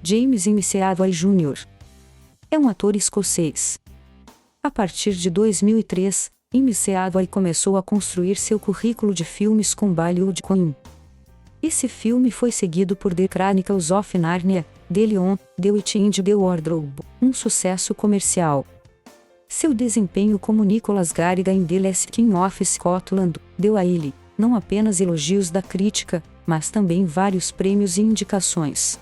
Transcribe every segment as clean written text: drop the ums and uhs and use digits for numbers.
James McAvoy Jr. é um ator escocês. A partir de 2003, McAvoy começou a construir seu currículo de filmes com Bollywood Queen. Esse filme foi seguido por The Chronicles of Narnia, The Lion, The Witch and the Wardrobe, um sucesso comercial. Seu desempenho como Nicholas Garriga em The Last King of Scotland deu a ele, não apenas elogios da crítica, mas também vários prêmios e indicações.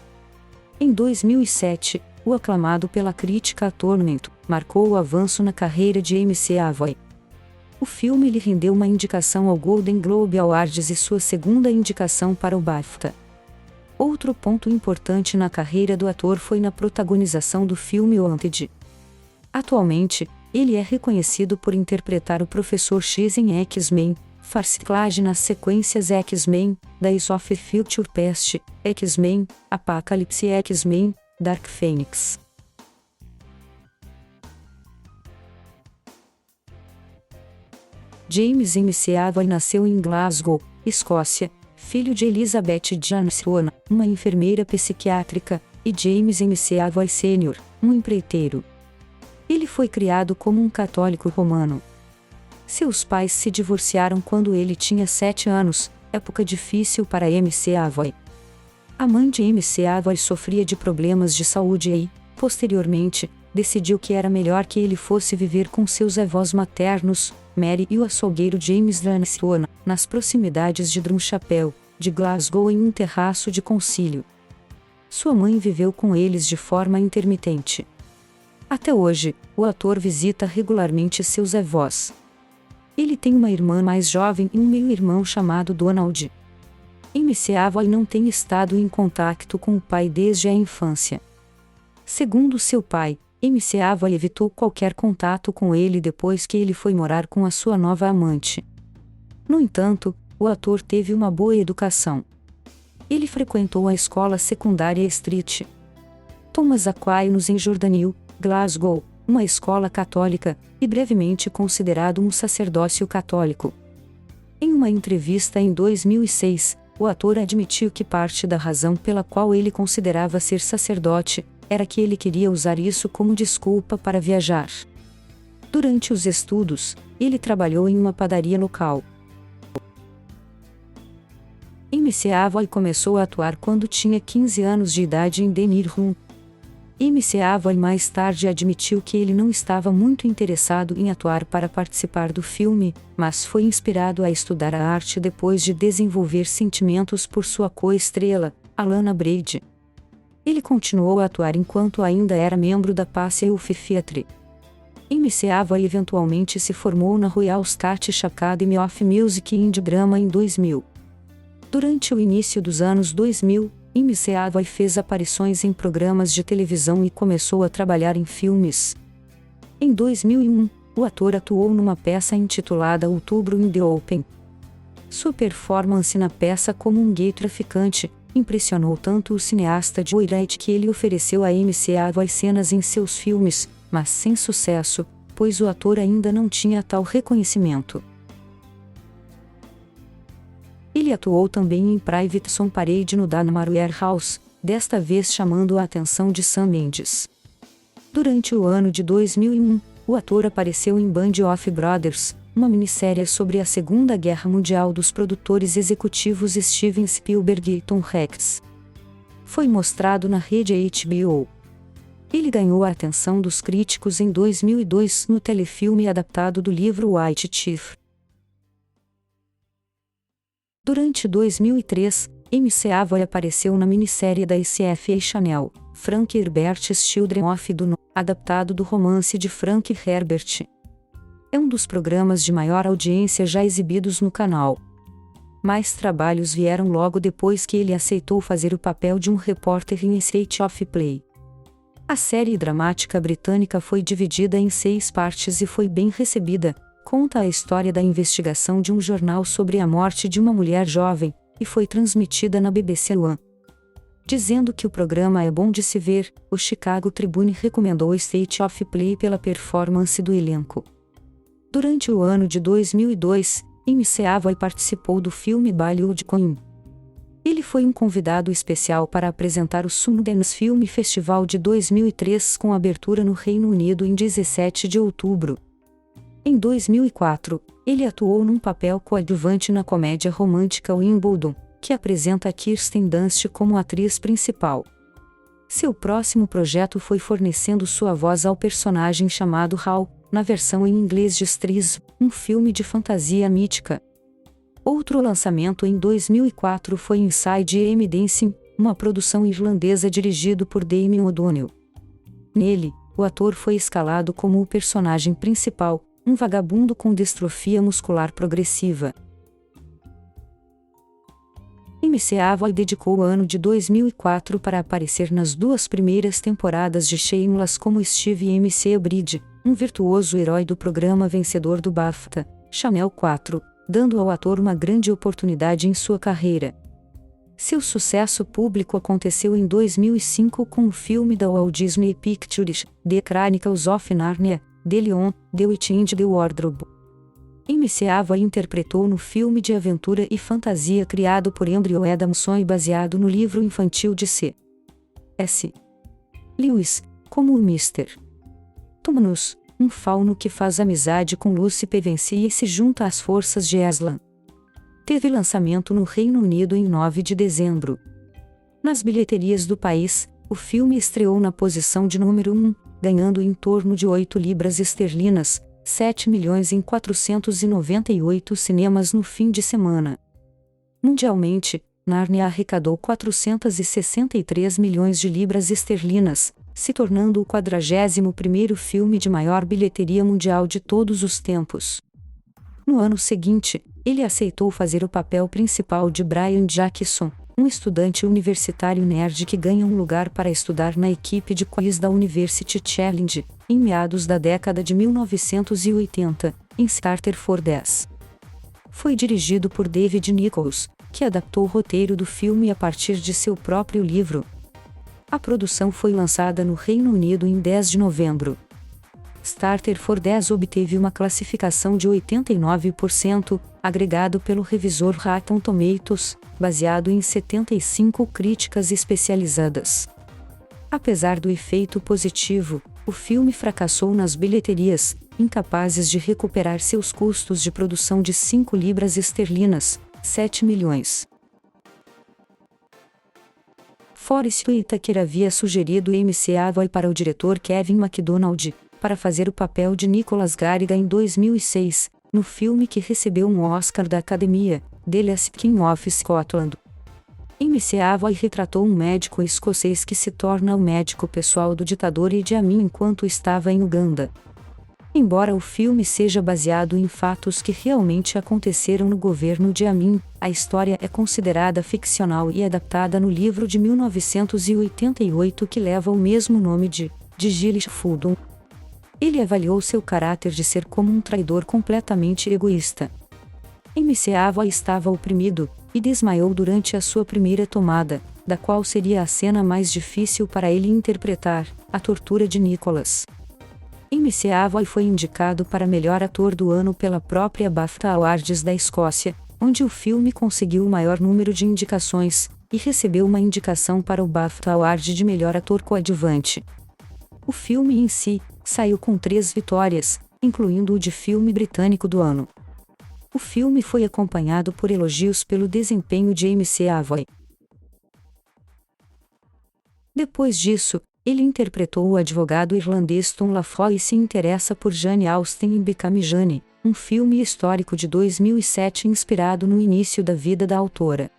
Em 2007, o aclamado pela crítica Tormento marcou o avanço na carreira de McAvoy. O filme lhe rendeu uma indicação ao Golden Globe Awards e sua segunda indicação para o BAFTA. Outro ponto importante na carreira do ator foi na protagonização do filme Wanted. Atualmente, ele é reconhecido por interpretar o Professor X em X-Men, First Class nas sequências X-Men, Days of Future Past, X-Men, Apocalypse X-Men, Dark Phoenix. James McAvoy nasceu em Glasgow, Escócia, filho de Elizabeth Johnson, uma enfermeira psiquiátrica, e James McAvoy Sr., um empreiteiro. Ele foi criado como um católico romano. Seus pais se divorciaram quando ele tinha 7 anos, época difícil para McAvoy. A mãe de McAvoy sofria de problemas de saúde e, posteriormente, decidiu que era melhor que ele fosse viver com seus avós maternos, Mary e o açougueiro James Johnson, nas proximidades de Drumchapel, de Glasgow em um terraço de concílio. Sua mãe viveu com eles de forma intermitente. Até hoje, o ator visita regularmente seus avós. Ele tem uma irmã mais jovem e um meio-irmão chamado Donald. McAvoy não tem estado em contato com o pai desde a infância. Segundo seu pai, McAvoy evitou qualquer contato com ele depois que ele foi morar com a sua nova amante. No entanto, o ator teve uma boa educação. Ele frequentou a escola secundária Street Thomas Aquinas em Jordanhill, Glasgow, uma escola católica, e brevemente considerado um sacerdócio católico. Em uma entrevista em 2006, o ator admitiu que parte da razão pela qual ele considerava ser sacerdote era que ele queria usar isso como desculpa para viajar. Durante os estudos, ele trabalhou em uma padaria local. McAvoy começou a atuar quando tinha 15 anos de idade em The Nirrum. McAvoy mais tarde admitiu que ele não estava muito interessado em atuar para participar do filme, mas foi inspirado a estudar a arte depois de desenvolver sentimentos por sua co-estrela, Alana Brady. Ele continuou a atuar enquanto ainda era membro da Pacific Theatre. McAvoy eventualmente se formou na Royal Scottish Academy of Music and Drama em 2000. Durante o início dos anos 2000, McAvoy fez aparições em programas de televisão e começou a trabalhar em filmes. Em 2001, o ator atuou numa peça intitulada Outubro in the Open. Sua performance na peça como um gay traficante impressionou tanto o cineasta Joe Wright que ele ofereceu a McAvoy cenas em seus filmes, mas sem sucesso, pois o ator ainda não tinha tal reconhecimento. Ele atuou também em Private Son Parade no Dagmar Warehouse, desta vez chamando a atenção de Sam Mendes. Durante o ano de 2001, o ator apareceu em Band of Brothers, uma minissérie sobre a Segunda Guerra Mundial dos produtores executivos Steven Spielberg e Tom Hanks. Foi mostrado na rede HBO. Ele ganhou a atenção dos críticos em 2002 no telefilme adaptado do livro White Chief. Durante 2003, McAvoy apareceu na minissérie da SFA Channel, Frank Herbert's Children of Dune, adaptado do romance de Frank Herbert. É um dos programas de maior audiência já exibidos no canal. Mais trabalhos vieram logo depois que ele aceitou fazer o papel de um repórter em State of Play. A série dramática britânica foi dividida em 6 partes e foi bem recebida. Conta a história da investigação de um jornal sobre a morte de uma mulher jovem, e foi transmitida na BBC One. Dizendo que o programa é bom de se ver, o Chicago Tribune recomendou State of Play pela performance do elenco. Durante o ano de 2002, McAvoy participou do filme Bollywood Queen. Ele foi um convidado especial para apresentar o Sundance Film Festival de 2003 com abertura no Reino Unido em 17 de outubro. Em 2004, ele atuou num papel coadjuvante na comédia romântica Wimbledon, que apresenta Kirsten Dunst como atriz principal. Seu próximo projeto foi fornecendo sua voz ao personagem chamado Hal, na versão em inglês de Strix, um filme de fantasia mítica. Outro lançamento em 2004 foi Inside M Dancing, uma produção irlandesa dirigido por Damien O'Donnell. Nele, o ator foi escalado como o personagem principal, um vagabundo com distrofia muscular progressiva. MC Avoy dedicou o ano de 2004 para aparecer nas 2 primeiras temporadas de Shameless como Steve MC Bridge, um virtuoso herói do programa vencedor do BAFTA, Channel 4, dando ao ator uma grande oportunidade em sua carreira. Seu sucesso público aconteceu em 2005 com o filme da Walt Disney Pictures, The Chronicles of Narnia, The Lion, The Witch and the Wardrobe. MC Avoy interpretou no filme de aventura e fantasia criado por Andrew Adamson e baseado no livro infantil de C.S. Lewis, como o Mr. Tumnus, um fauno que faz amizade com Lucy Pevensie e se junta às forças de Aslan. Teve lançamento no Reino Unido em 9 de dezembro. Nas bilheterias do país, o filme estreou na posição de número 1, ganhando em torno de 8 libras esterlinas, 7 milhões em 498 cinemas no fim de semana. Mundialmente, Narnia arrecadou 463 milhões de libras esterlinas, se tornando o 41º filme de maior bilheteria mundial de todos os tempos. No ano seguinte, ele aceitou fazer o papel principal de Brian Jackson, um estudante universitário nerd que ganha um lugar para estudar na equipe de quiz da University Challenge, em meados da década de 1980, em Starter for 10. Foi dirigido por David Nichols, que adaptou o roteiro do filme a partir de seu próprio livro. A produção foi lançada no Reino Unido em 10 de novembro. Starter for 10 obteve uma classificação de 89%, agregado pelo revisor Rotten Tomatoes, baseado em 75 críticas especializadas. Apesar do efeito positivo, o filme fracassou nas bilheterias, incapazes de recuperar seus custos de produção de 5 libras esterlinas, 7 milhões. Forest Whitaker havia sugerido MC Avoy para o diretor Kevin MacDonald, para fazer o papel de Nicholas Garriga em 2006, no filme que recebeu um Oscar da Academia, The Last King of Scotland. MC Avoy retratou um médico escocês que se torna o médico pessoal do ditador Idi Amin enquanto estava em Uganda. Embora o filme seja baseado em fatos que realmente aconteceram no governo de Amin, a história é considerada ficcional e adaptada no livro de 1988 que leva o mesmo nome de Gillis Fulton. Ele avaliou seu caráter de ser como um traidor completamente egoísta. MC Avoy estava oprimido, e desmaiou durante a sua primeira tomada, da qual seria a cena mais difícil para ele interpretar, a tortura de Nicholas. MC Avoy foi indicado para melhor ator do ano pela própria BAFTA Awards da Escócia, onde o filme conseguiu o maior número de indicações, e recebeu uma indicação para o BAFTA Award de melhor ator coadjuvante. O filme em si saiu com 3 vitórias, incluindo o de filme britânico do ano. O filme foi acompanhado por elogios pelo desempenho de MC Avoy. Depois disso, ele interpretou o advogado irlandês Tom Lafoy e se interessa por Jane Austen em Become Jane, um filme histórico de 2007 inspirado no início da vida da autora.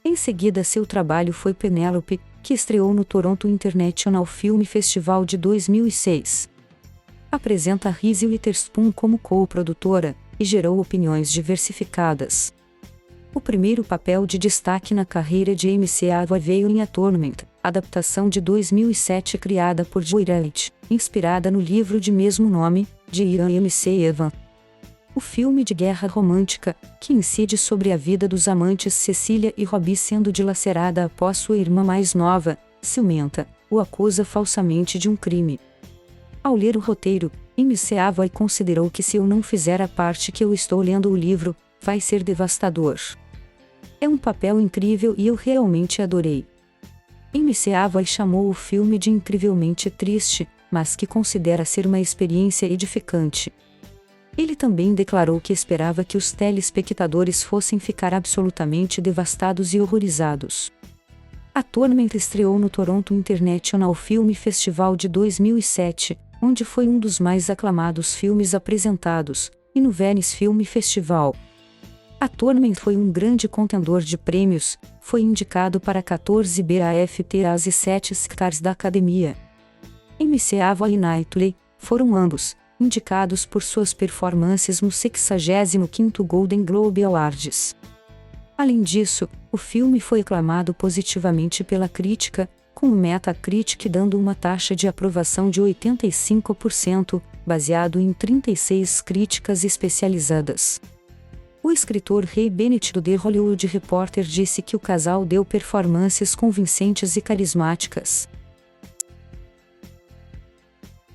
Em seguida, seu trabalho foi Penélope, que estreou no Toronto International Film Festival de 2006. Apresenta Reese Witherspoon como co-produtora, e gerou opiniões diversificadas. O primeiro papel de destaque na carreira de MC Avoy veio em A Tournament, adaptação de 2007 criada por Joy Wright, inspirada no livro de mesmo nome, de Ian MC Evan. O filme de guerra romântica, que incide sobre a vida dos amantes Cecília e Robbie sendo dilacerada após sua irmã mais nova, ciumenta, o acusa falsamente de um crime. Ao ler o roteiro, MC Avoy considerou que se eu não fizer a parte que eu estou lendo o livro, vai ser devastador. É um papel incrível e eu realmente adorei. McAvoy chamou o filme de incrivelmente triste, mas que considera ser uma experiência edificante. Ele também declarou que esperava que os telespectadores fossem ficar absolutamente devastados e horrorizados. A Tournament estreou no Toronto International Film Festival de 2007, onde foi um dos mais aclamados filmes apresentados, e no Venice Film Festival. A Tournament foi um grande contendor de prêmios, foi indicado para 14 BAFTAs e 7 Oscars da Academia. McAvoy e Knightley foram ambos indicados por suas performances no 65º Golden Globe Awards. Além disso, o filme foi aclamado positivamente pela crítica, com o Metacritic dando uma taxa de aprovação de 85%, baseado em 36 críticas especializadas. O escritor Ray Bennett do The Hollywood Reporter disse que o casal deu performances convincentes e carismáticas.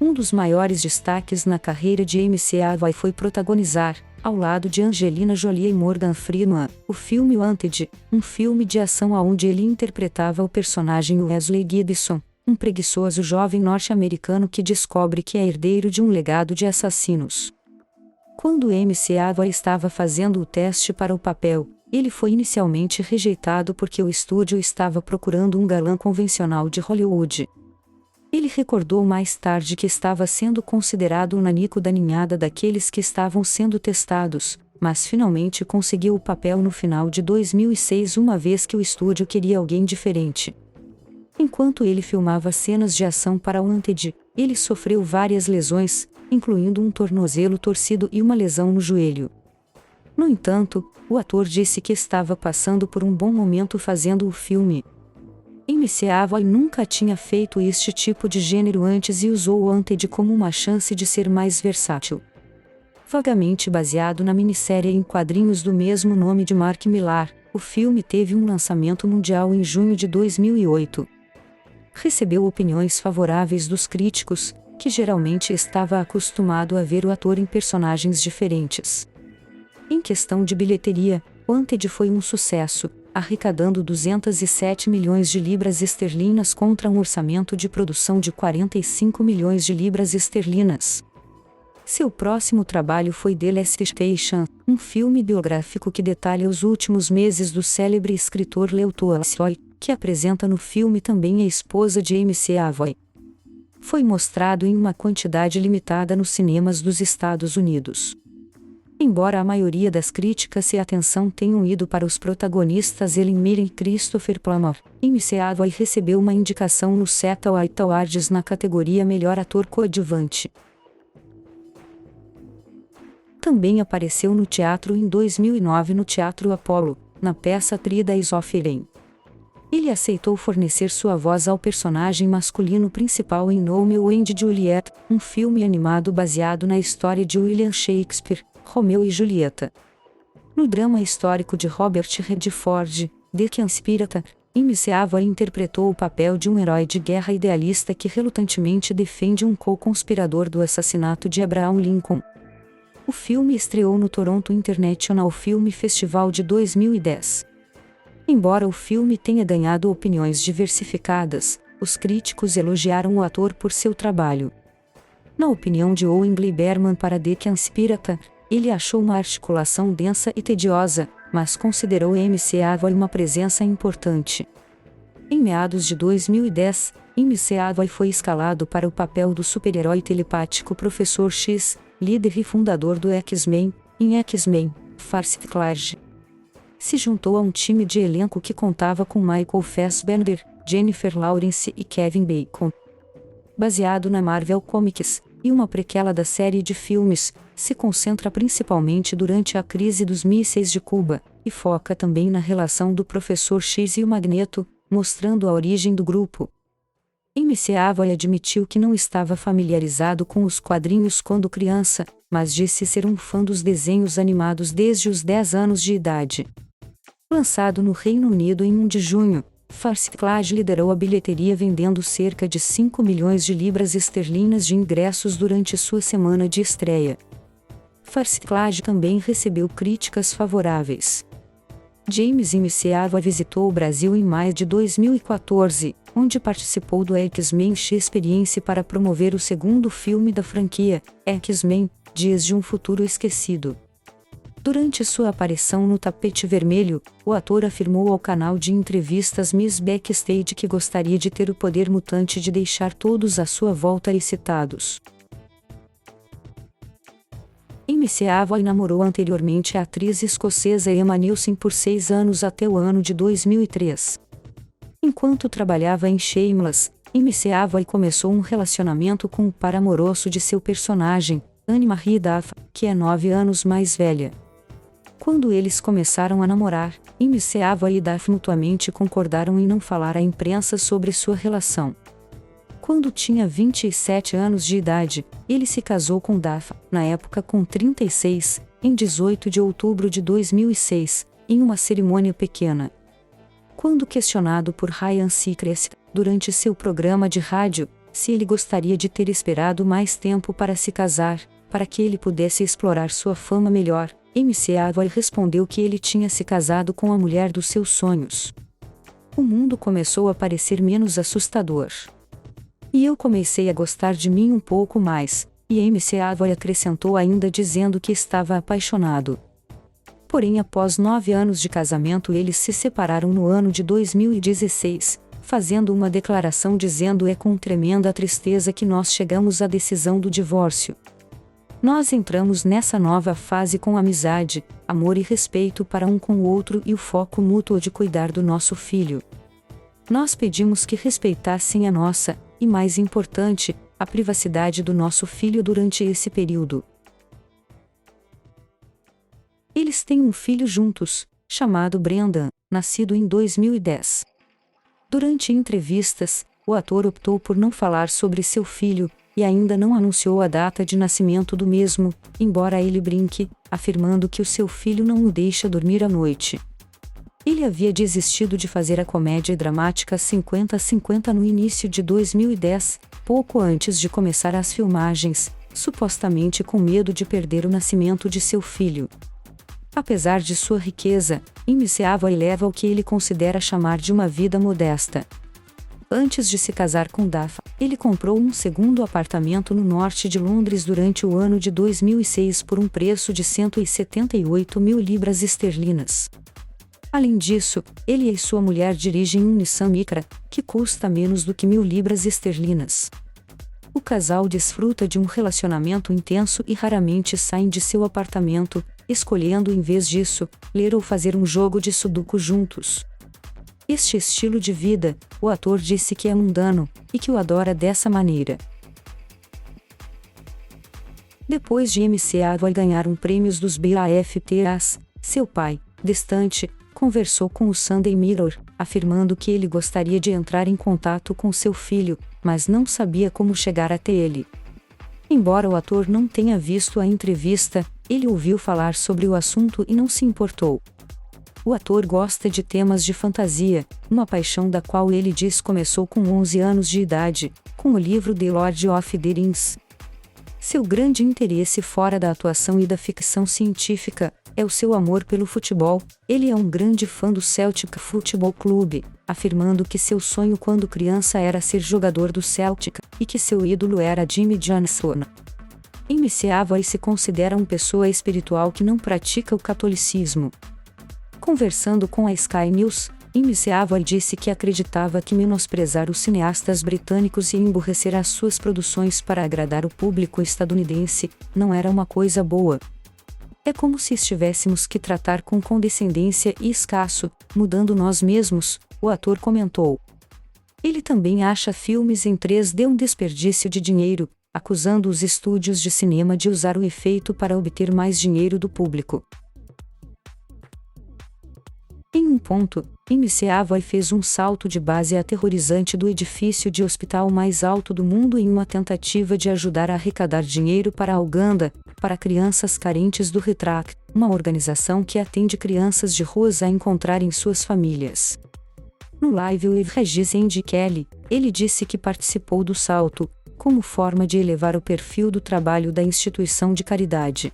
Um dos maiores destaques na carreira de McAvoy foi protagonizar, ao lado de Angelina Jolie e Morgan Freeman, o filme Wanted, um filme de ação onde ele interpretava o personagem Wesley Gibson, um preguiçoso jovem norte-americano que descobre que é herdeiro de um legado de assassinos. Quando McAvoy estava fazendo o teste para o papel, ele foi inicialmente rejeitado porque o estúdio estava procurando um galã convencional de Hollywood. Ele recordou mais tarde que estava sendo considerado o nanico da ninhada daqueles que estavam sendo testados, mas finalmente conseguiu o papel no final de 2006 uma vez que o estúdio queria alguém diferente. Enquanto ele filmava cenas de ação para Wanted, ele sofreu várias lesões, incluindo um tornozelo torcido e uma lesão no joelho. No entanto, o ator disse que estava passando por um bom momento fazendo o filme. McAvoy nunca tinha feito este tipo de gênero antes e usou o Wanted como uma chance de ser mais versátil. Vagamente baseado na minissérie em quadrinhos do mesmo nome de Mark Millar, o filme teve um lançamento mundial em junho de 2008. Recebeu opiniões favoráveis dos críticos, que geralmente estava acostumado a ver o ator em personagens diferentes. Em questão de bilheteria, Wanted foi um sucesso, arrecadando 207 milhões de libras esterlinas contra um orçamento de produção de 45 milhões de libras esterlinas. Seu próximo trabalho foi The Last Station, um filme biográfico que detalha os últimos meses do célebre escritor Leo Tolstói, que apresenta no filme também a esposa de McAvoy. Foi mostrado em uma quantidade limitada nos cinemas dos Estados Unidos. Embora a maioria das críticas e atenção tenham ido para os protagonistas Ellen Mirren e Christopher Plummer, McAvoy recebeu uma indicação no Satellite Awards na categoria Melhor Ator Coadjuvante. Também apareceu no teatro em 2009 no Teatro Apollo, na peça 3 Days of Eden. Ele aceitou fornecer sua voz ao personagem masculino principal em Romeo and Juliet, um filme animado baseado na história de William Shakespeare, Romeu e Julieta. No drama histórico de Robert Redford, The Conspirator, McAvoy interpretou o papel de um herói de guerra idealista que relutantemente defende um co-conspirador do assassinato de Abraham Lincoln. O filme estreou no Toronto International Film Festival de 2010. Embora o filme tenha ganhado opiniões diversificadas, os críticos elogiaram o ator por seu trabalho. Na opinião de Owen Gleiberman para The Conspirator, ele achou uma articulação densa e tediosa, mas considerou McAvoy uma presença importante. Em meados de 2010, McAvoy foi escalado para o papel do super-herói telepático Professor X, líder e fundador do X-Men, em X-Men, First Class. Se juntou a um time de elenco que contava com Michael Fassbender, Jennifer Lawrence e Kevin Bacon. Baseado na Marvel Comics, e uma prequela da série de filmes, se concentra principalmente durante a crise dos mísseis de Cuba, e foca também na relação do Professor X e o Magneto, mostrando a origem do grupo. McAvoy admitiu que não estava familiarizado com os quadrinhos quando criança, mas disse ser um fã dos desenhos animados desde os 10 anos de idade. Lançado no Reino Unido em 1 de junho, First Class liderou a bilheteria vendendo cerca de 5 milhões de libras esterlinas de ingressos durante sua semana de estreia. First Class também recebeu críticas favoráveis. James McAvoy visitou o Brasil em maio de 2014, onde participou do X-Men Experience para promover o segundo filme da franquia, X-Men: Dias de um Futuro Esquecido. Durante sua aparição no tapete vermelho, o ator afirmou ao canal de entrevistas Miss Backstage que gostaria de ter o poder mutante de deixar todos à sua volta excitados. McAvoy namorou anteriormente a atriz escocesa Emma Nielsen por 6 anos até o ano de 2003. Enquanto trabalhava em Shameless, McAvoy começou um relacionamento com o par amoroso de seu personagem, Anne-Marie Duff, que é 9 anos mais velha. Quando eles começaram a namorar, McAvoy e Duff mutuamente concordaram em não falar à imprensa sobre sua relação. Quando tinha 27 anos de idade, ele se casou com Duff, na época com 36, em 18 de outubro de 2006, em uma cerimônia pequena. Quando questionado por Ryan Seacrest, durante seu programa de rádio, se ele gostaria de ter esperado mais tempo para se casar, para que ele pudesse explorar sua fama melhor, McAvoy respondeu que ele tinha se casado com a mulher dos seus sonhos. O mundo começou a parecer menos assustador. E eu comecei a gostar de mim um pouco mais, e McAvoy acrescentou ainda dizendo que estava apaixonado. Porém, após 9 anos de casamento, eles se separaram no ano de 2016, fazendo uma declaração dizendo: "É com tremenda tristeza que nós chegamos à decisão do divórcio. Nós entramos nessa nova fase com amizade, amor e respeito para um com o outro e o foco mútuo de cuidar do nosso filho. Nós pedimos que respeitassem a nossa, e mais importante, a privacidade do nosso filho durante esse período." Eles têm um filho juntos, chamado Brendan, nascido em 2010. Durante entrevistas, o ator optou por não falar sobre seu filho, e ainda não anunciou a data de nascimento do mesmo, embora ele brinque, afirmando que o seu filho não o deixa dormir à noite. Ele havia desistido de fazer a comédia dramática 50-50 no início de 2010, pouco antes de começar as filmagens, supostamente com medo de perder o nascimento de seu filho. Apesar de sua riqueza, McAvoy leva o que ele considera chamar de uma vida modesta. Antes de se casar com Duff, ele comprou um segundo apartamento no norte de Londres durante o ano de 2006 por um preço de 178 mil libras esterlinas. Além disso, ele e sua mulher dirigem um Nissan Micra, que custa menos do que 1.000 libras esterlinas. O casal desfruta de um relacionamento intenso e raramente saem de seu apartamento, escolhendo em vez disso, ler ou fazer um jogo de sudoku juntos. Este estilo de vida, o ator disse que é mundano, e que o adora dessa maneira. Depois de McAvoy ganhar prêmios dos BAFTAs, seu pai, distante, conversou com o Sunday Mirror, afirmando que ele gostaria de entrar em contato com seu filho, mas não sabia como chegar até ele. Embora o ator não tenha visto a entrevista, ele ouviu falar sobre o assunto e não se importou. O ator gosta de temas de fantasia, uma paixão da qual ele diz começou com 11 anos de idade, com o livro The Lord of the Rings. Seu grande interesse fora da atuação e da ficção científica é o seu amor pelo futebol. Ele é um grande fã do Celtic Football Club, afirmando que seu sonho quando criança era ser jogador do Celtic, e que seu ídolo era Jimmy Johnson. McAvoy se considera uma pessoa espiritual que não pratica o catolicismo. Conversando com a Sky News, McAvoy disse que acreditava que menosprezar os cineastas britânicos e emburrecer as suas produções para agradar o público estadunidense não era uma coisa boa. É como se estivéssemos que tratar com condescendência e escasso, mudando nós mesmos, o ator comentou. Ele também acha filmes em 3D um desperdício de dinheiro, acusando os estúdios de cinema de usar o efeito para obter mais dinheiro do público. Em um ponto, McAvoy fez um salto de base aterrorizante do edifício de hospital mais alto do mundo em uma tentativa de ajudar a arrecadar dinheiro para a Uganda, para crianças carentes do RETRAC, uma organização que atende crianças de ruas a encontrarem suas famílias. No Live with Regis Andy Kelly, ele disse que participou do salto, como forma de elevar o perfil do trabalho da instituição de caridade.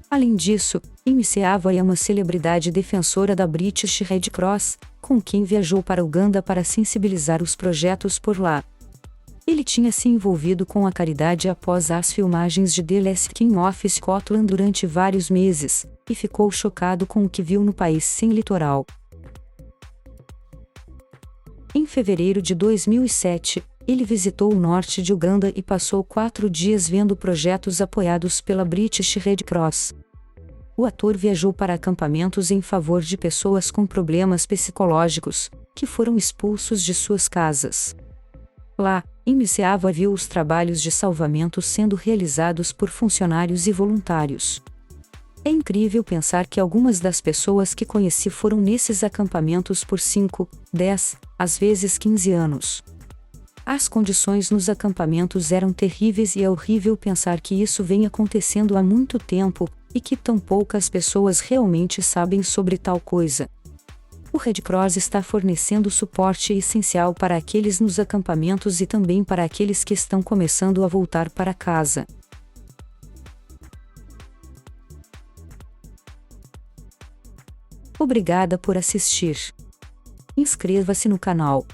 Além disso, MC Avoy é uma celebridade defensora da British Red Cross, com quem viajou para Uganda para sensibilizar os projetos por lá. Ele tinha se envolvido com a caridade após as filmagens de The Last King of Scotland durante vários meses, e ficou chocado com o que viu no país sem litoral. Em fevereiro de 2007, ele visitou o norte de Uganda e passou 4 dias vendo projetos apoiados pela British Red Cross. O ator viajou para acampamentos em favor de pessoas com problemas psicológicos, que foram expulsos de suas casas. Lá, MC Avoy viu os trabalhos de salvamento sendo realizados por funcionários e voluntários. É incrível pensar que algumas das pessoas que conheci foram nesses acampamentos por 5, 10, às vezes 15 anos. As condições nos acampamentos eram terríveis e é horrível pensar que isso vem acontecendo há muito tempo, e que tão poucas pessoas realmente sabem sobre tal coisa. O Red Cross está fornecendo suporte essencial para aqueles nos acampamentos e também para aqueles que estão começando a voltar para casa. Obrigada por assistir. Inscreva-se no canal.